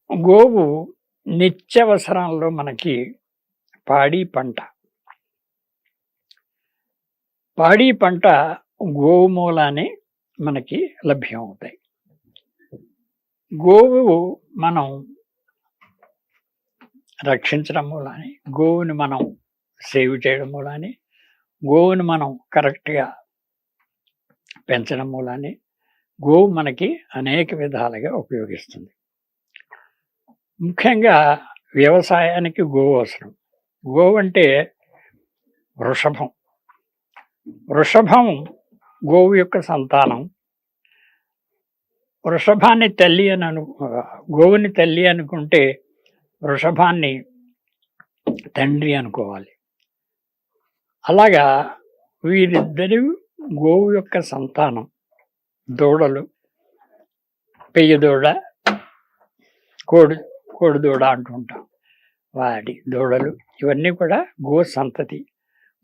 గోవు నిత్యవసరాల్లో మనకి పాడి పంట. పాడి పంట గోవు మూలానే మనకి లభ్యం అవుతాయి. గోవు మనం రక్షించడం మూలానే, గోవుని మనం సేవ్ చేయడం మూలానే, గోవుని మనం కరెక్ట్‌గా పెంచడం మూలానే గోవు మనకి అనేక విధాలుగా ఉపయోగిస్తుంది. ముఖ్యంగా వ్యవసాయానికి గోవు అవసరం. గోవు అంటే వృషభం. వృషభం గోవు యొక్క సంతానం. వృషభాన్ని తల్లి అని గోవుని తల్లి అనుకుంటే వృషభాన్ని తండ్రి అనుకోవాలి. అలాగా వీరిద్దరి గోవు యొక్క సంతానం దూడలు, పెయ్య దూడ, కోడి దూడ అంటుంటాం. వాటి దూడలు ఇవన్నీ కూడా గో సంతతి.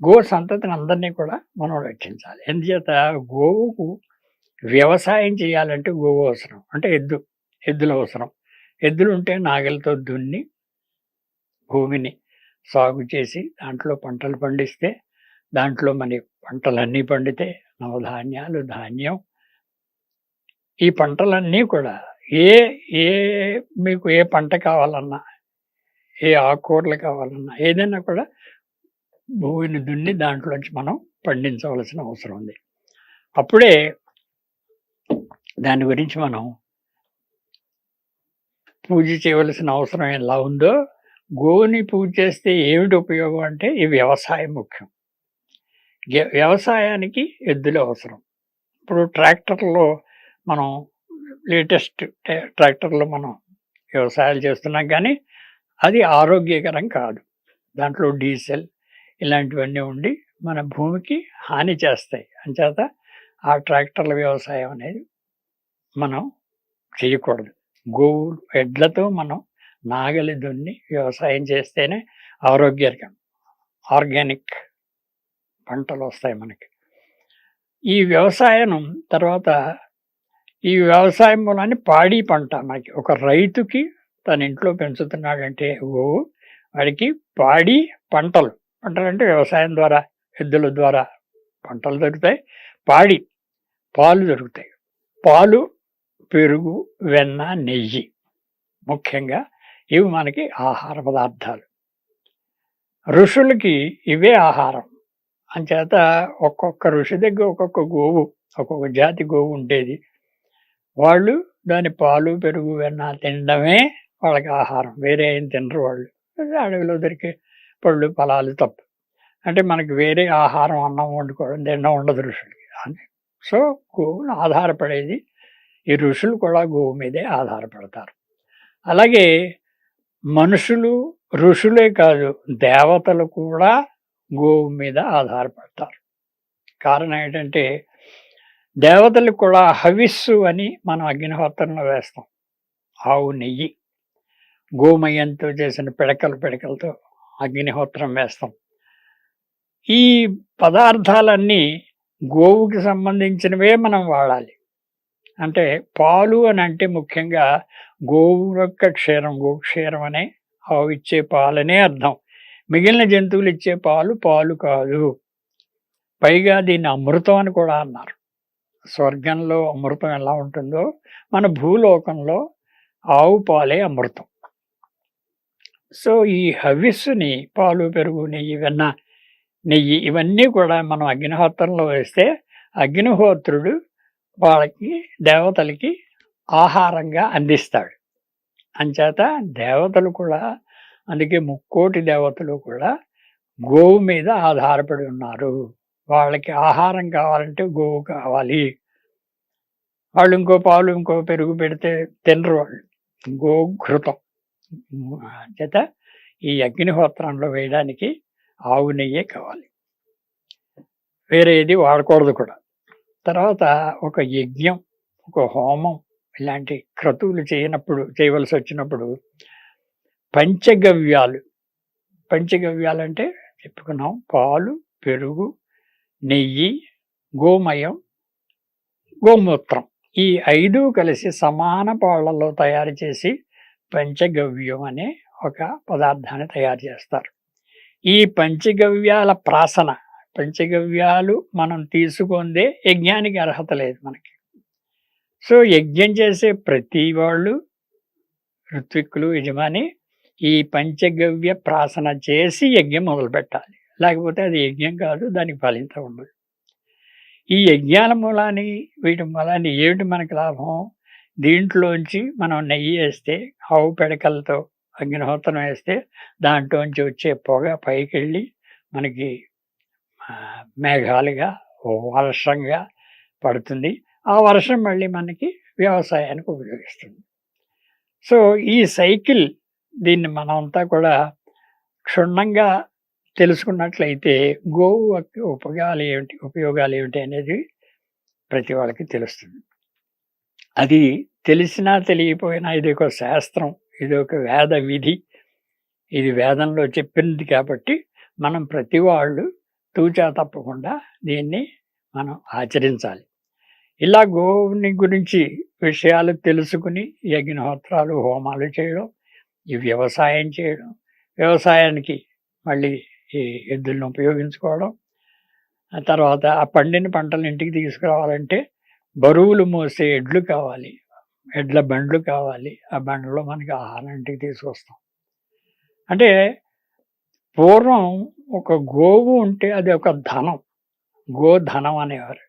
గో సంతతిని అందరినీ కూడా మనం రక్షించాలి. ఎందుచేత గోవుకు వ్యవసాయం చేయాలంటే గోవు అవసరం. అంటే ఎద్దులు అవసరం. ఎద్దులు ఉంటే నాగలితో దున్ని భూమిని సాగు చేసి దాంట్లో పంటలు పండిస్తే, దాంట్లో మన పంటలన్నీ పండితే నవధాన్యాలు, ధాన్యం, ఈ పంటలన్నీ కూడా ఏ మీకు ఏ పంట కావాలన్నా, ఏ ఆకుకూరలు కావాలన్నా, ఏదైనా కూడా భూమిని దున్ని దాంట్లోంచి మనం పండించవలసిన అవసరం ఉంది. అప్పుడే దాని గురించి మనం పూజ చేయవలసిన అవసరం ఎలా ఉందో, గోవుని పూజ చేస్తే ఏమిటి ఉపయోగం అంటే ఈ వ్యవసాయం ముఖ్యం. వ్యవసాయానికి ఎద్దులు అవసరం. ఇప్పుడు ట్రాక్టర్లో మనం లేటెస్ట్ ట్రాక్టర్లో మనం వ్యవసాయాలు చేస్తున్నాం, కానీ అది ఆరోగ్యకరం కాదు. దాంట్లో డీజిల్ ఇలాంటివన్నీ ఉండి మన భూమికి హాని చేస్తాయి. అంచేత ఆ ట్రాక్టర్ల వ్యవసాయం అనేది మనం చేయకూడదు. గోవు ఎడ్లతో మనం నాగలి దున్ని వ్యవసాయం చేస్తేనే ఆర్గానిక్ పంటలు వస్తాయి మనకి. ఈ వ్యవసాయం తర్వాత ఈ వ్యవసాయం మూలాన్ని పాడి పంట మనకి ఒక రైతుకి తన ఇంట్లో పెంచుతున్నాడంటే గోవు, వాడికి పాడి పంటలు అంటే వ్యవసాయం ద్వారా ఎద్దుల ద్వారా పంటలు దొరుకుతాయి. పాడి పాలు దొరుకుతాయి. పాలు, పెరుగు, వెన్న, నెయ్యి ముఖ్యంగా ఇవి మనకి ఆహార పదార్థాలు. ఋషులకి ఇవే ఆహారం. అంచేత ఒక్కొక్క ఋషి దగ్గర ఒక్కొక్క జాతి గోవు ఉండేది. వాళ్ళు దాని పాలు, పెరుగు, వెన్న తినడమే వాళ్ళకి ఆహారం. వేరే ఏం తినరు వాళ్ళు. అడవిలో దొరికే పళ్ళు, ఫలాలు తప్ప. అంటే మనకి వేరే ఆహారం, అన్నం వండుకోవడం, తినడం ఉండదు ఋషులకి. సో గోవును ఆధారపడేది ఈ ఋషులు కూడా గోవు మీదే ఆధారపడతారు. అలాగే మనుషులు, ఋషులే కాదు, దేవతలు కూడా గోవు మీద ఆధారపడతారు. కారణం ఏంటంటే దేవతలకు కూడా హవిస్సు అని మనం అగ్నిహోత్రంలో వేస్తాం. ఆవు నెయ్యి, గోమయంతో చేసిన పిడకలతో అగ్నిహోత్రం వేస్తాం. ఈ పదార్థాలన్నీ గోవుకి సంబంధించినవే మనం వాడాలి. అంటే పాలు అని అంటే ముఖ్యంగా గోవు యొక్క క్షీరం, గోక్షీరం అనే ఆవు ఇచ్చే పాలనే అర్థం. మిగిలిన జంతువులు ఇచ్చే పాలు కాదు. పైగా దీన్ని అమృతం అని కూడా అన్నారు. స్వర్గంలో అమృతం ఎలా ఉంటుందో మన భూలోకంలో ఆవు పాలే అమృతం. సో ఈ హవిస్సుని, పాలు, పెరుగు, నెయ్యి, వెన్న, నెయ్యి ఇవన్నీ కూడా మనం అగ్నిహోత్రంలో వేస్తే అగ్నిహోత్రుడు వాళ్ళకి, దేవతలకి ఆహారంగా అందిస్తాడు. అంచేత దేవతలు కూడా, అందుకే ముక్కోటి దేవతలు కూడా గోవు మీద ఆధారపడి ఉన్నారు. వాళ్ళకి ఆహారం కావాలంటే గోవు కావాలి. వాళ్ళు ఇంకో పాలు, ఇంకో పెరుగు పెడితే తినరు వాళ్ళు. గోఘృతం చేత ఈ అగ్నిహోత్రంలో వేయడానికి ఆవు నెయ్యే కావాలి. వేరే ఏది వాడకూడదు కూడా. తర్వాత ఒక యజ్ఞం, ఒక హోమం ఇలాంటి క్రతువులు చేయవలసి వచ్చినప్పుడు పంచగవ్యాలు అంటే చెప్పుకున్నాం. పాలు, పెరుగు, నెయ్యి, గోమయం, గోమూత్రం, ఈ 5 కలిసి సమాన పాళ్లలో తయారు చేసి పంచగవ్యం అనే ఒక పదార్థాన్ని తయారు చేస్తారు. ఈ పంచగవ్యాల ప్రాసన, పంచగవ్యాలు మనం తీసుకుందే యజ్ఞానికి అర్హత లేదు మనకి. సో, యజ్ఞం చేసే ప్రతి వాళ్ళు, ఋత్విక్కులు, యజమాని ఈ పంచగవ్య ప్రాసన చేసి యజ్ఞం మొదలుపెట్టాలి. లేకపోతే అది యజ్ఞం కాదు, దానికి ఫలితం ఉండదు. ఈ యజ్ఞాల మూలాన్ని, వీటి మూలాన్ని ఏమిటి మనకి లాభం? దీంట్లోంచి మనం నెయ్యి వేస్తే, ఆవు పిడకలతో అగ్నిహోత్రం వేస్తే దాంట్లోంచి వచ్చే పొగ పైకెళ్ళి మనకి మేఘాలుగా వర్షంగా పడుతుంది. ఆ వర్షం మళ్ళీ మనకి వ్యవసాయానికి ఉపయోగిస్తుంది. సో, ఈ సైకిల్, దీన్ని మనమంతా కూడా క్షుణ్ణంగా తెలుసుకున్నట్లయితే గోవు ఉపయోగాలు ఏమిటి అనేది ప్రతి వాళ్ళకి తెలుస్తుంది. అది తెలిసినా తెలియకపోయినా ఇది ఒక శాస్త్రం, ఇది ఒక వేద విధి, ఇది వేదంలో చెప్పింది కాబట్టి మనం ప్రతి వాళ్ళు తూచా తప్పకుండా దీన్ని మనం ఆచరించాలి. ఇలా గోవుని గురించి విషయాలు తెలుసుకుని యజ్ఞహోత్రాలు, హోమాలు చేయడం, ఈ వ్యవసాయం చేయడం, వ్యవసాయానికి మళ్ళీ ఈ ఎద్దులను ఉపయోగించుకోవడం, ఆ తర్వాత ఆ పండిన పంటలు ఇంటికి తీసుకురావాలంటే బరువులు మోసే ఎడ్లు కావాలి, ఎడ్ల బండ్లు కావాలి. ఆ బండ్లలో మనకి ఆహారం ఇంటికి తీసుకొస్తాం. అంటే పూర్వం ఒక గోవు ఉంటే అది ఒక ధనం, గోధనం అనేవారు.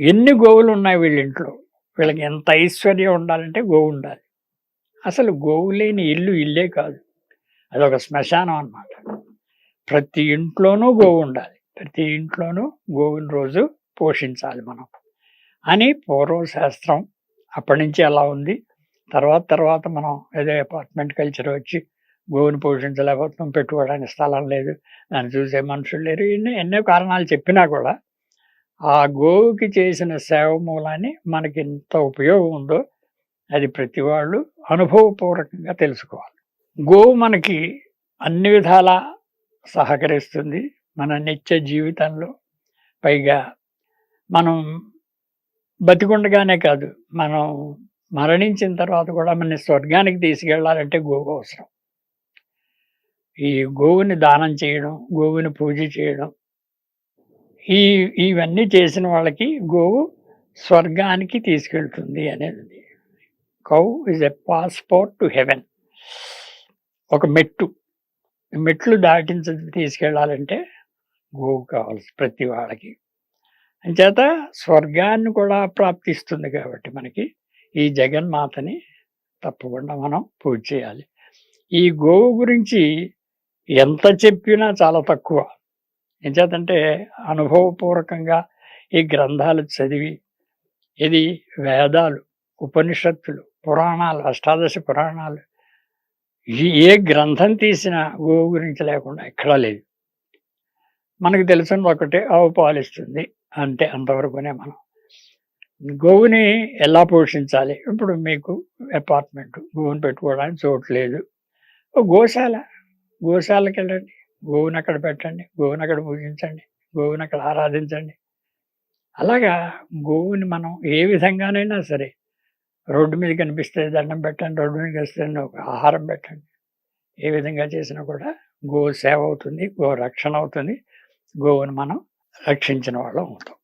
ఎన్ని గోవులు ఉన్నాయి వీళ్ళింట్లో, వీళ్ళకి ఎంత ఐశ్వర్యం ఉండాలంటే గోవు ఉండాలి. అసలు గోవు లేని ఇల్లు ఇల్లే కాదు, అదొక శ్మశానం అన్నమాట. ప్రతి ఇంట్లోనూ గోవు ఉండాలి, ప్రతి ఇంట్లోనూ గోవుని రోజు పోషించాలి మనం అని పూర్వం శాస్త్రం. అప్పటి నుంచి అలా ఉంది. తర్వాత మనం ఏదో అపార్ట్మెంట్ కల్చర్ వచ్చి గోవుని పోషించలేకపోతున్నాం, పెట్టుకోవడానికి స్థలం లేదు, దాన్ని చూసే మనుషులు లేరు, ఎన్నో కారణాలు చెప్పినా కూడా ఆ గోవుకి చేసిన సేవ మూలాన్ని మనకి ఎంత ఉపయోగం ఉందో అది ప్రతి వాళ్ళు అనుభవపూర్వకంగా తెలుసుకోవాలి. గోవు మనకి అన్ని విధాలా సహకరిస్తుంది మన నిత్య జీవితంలో. పైగా మనం బతికుండగానే కాదు, మనం మరణించిన తర్వాత కూడా మన స్వర్గానికి తీసుకెళ్లాలంటే గోవు అవసరం. ఈ గోవుని దానం చేయడం, గోవుని పూజ చేయడం, ఇవన్నీ చేసిన వాళ్ళకి గోవు స్వర్గానికి తీసుకెళ్తుంది అనేది. Cow is a passport to heaven. ఒక మెట్లు తీసుకెళ్ళాలంటే గోవు కావాలి ప్రతి వాళ్ళకి. అంచేత స్వర్గాన్ని కూడా ప్రాప్తిస్తుంది కాబట్టి మనకి ఈ జగన్మాతని తప్పకుండా మనం పూజ చేయాలి. ఈ గోవు గురించి ఎంత చెప్పినా చాలా తక్కువ. ఎంచేతంటే అనుభవపూర్వకంగా ఈ గ్రంథాలు చదివి, ఇది వేదాలు, ఉపనిషత్తులు, పురాణాలు, అష్టాదశ పురాణాలు, ఏ గ్రంథం తీసినా గోవు గురించి లేకుండా ఎక్కడా లేదు. మనకు తెలిసిన ఒకటే, ఆవు పాలిస్తుంది అంటే అంతవరకునే. మనం గోవుని ఎలా పోషించాలి? ఇప్పుడు మీకు అపార్ట్మెంట్, గోవుని పెట్టుకోవడానికి చోటు లేదు, గోశాలకి వెళ్ళండి, గోవుని అక్కడ పెట్టండి, గోవుని అక్కడ పూజించండి, గోవుని అక్కడ ఆరాధించండి. అలాగా గోవుని మనం ఏ విధంగానైనా సరే, రోడ్డు మీద కనిపిస్తే దండం పెట్టండి, రోడ్డు మీద కనిపిస్తే ఒక ఆహారం పెట్టండి. ఏ విధంగా చేసినా కూడా గో సేవ అవుతుంది, గో రక్షణ అవుతుంది, గోవుని మనం రక్షించిన వాళ్ళం అవుతాం.